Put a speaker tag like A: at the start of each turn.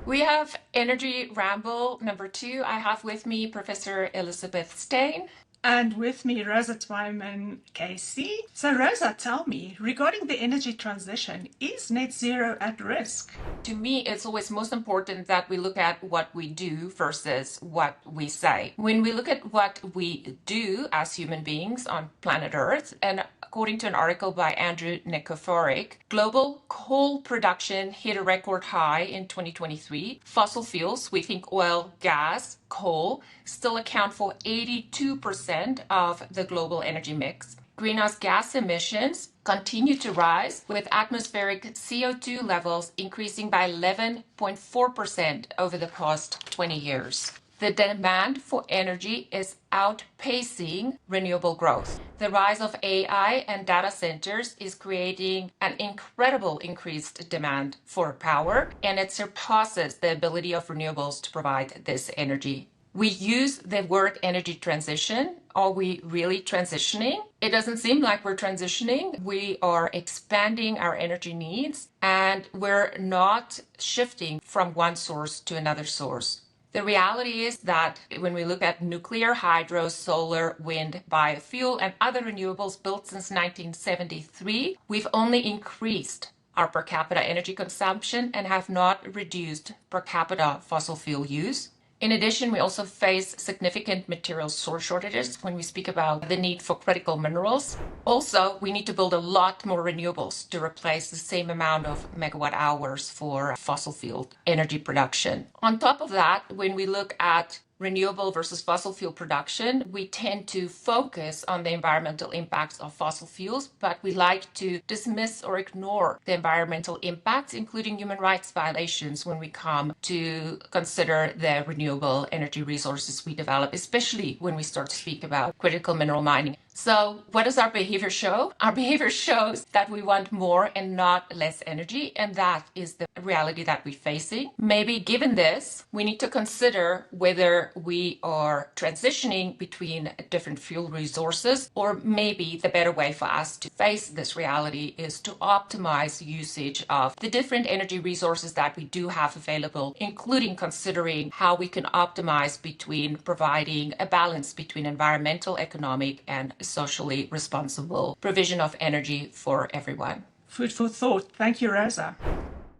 A: We have Energy Ramble number 2. I have with me Professor Elizabeth Stein.
B: And with me, Rosa Twyman KC. So, Rosa, tell me, regarding the energy transition, is net zero at risk?
A: To me, it's always most important that we look at what we do versus what we say. When we look at what we do as human beings on planet Earth, and according to an article by Andrew Nikiforik, global coal production hit a record high in 2023. Fossil fuels, we think oil, gas, coal, still account for 82% of the global energy mix. Greenhouse gas emissions continue to rise, with atmospheric CO2 levels increasing by 11.4% over the past 20 years. The demand for energy is outpacing renewable growth. The rise of AI and data centers is creating an incredible increased demand for power, and it surpasses the ability of renewables to provide this energy. We use the word energy transition. Are we really transitioning? It doesn't seem like we're transitioning. We are expanding our energy needs, and we're not shifting from one source to another source. The reality is that when we look at nuclear, hydro, solar, wind, biofuel, and other renewables built since 1973, we've only increased our per capita energy consumption and have not reduced per capita fossil fuel use. In addition, we also face significant material source shortages when we speak about the need for critical minerals. Also, we need to build a lot more renewables to replace the same amount of megawatt hours for fossil fuel energy production. On top of that, when we look at renewable versus fossil fuel production, we tend to focus on the environmental impacts of fossil fuels, but we like to dismiss or ignore the environmental impacts, including human rights violations, when we come to consider the renewable energy resources we develop, especially when we start to speak about critical mineral mining. So what does our behavior show? Our behavior shows that we want more and not less energy, and that is the reality that we're facing. Maybe given this, we need to consider whether we are transitioning between different fuel resources, or maybe the better way for us to face this reality is to optimize usage of the different energy resources that we do have available, including considering how we can optimize between providing a balance between environmental, economic, and socially responsible provision of energy for everyone.
B: Food for thought. Thank you, Rosa.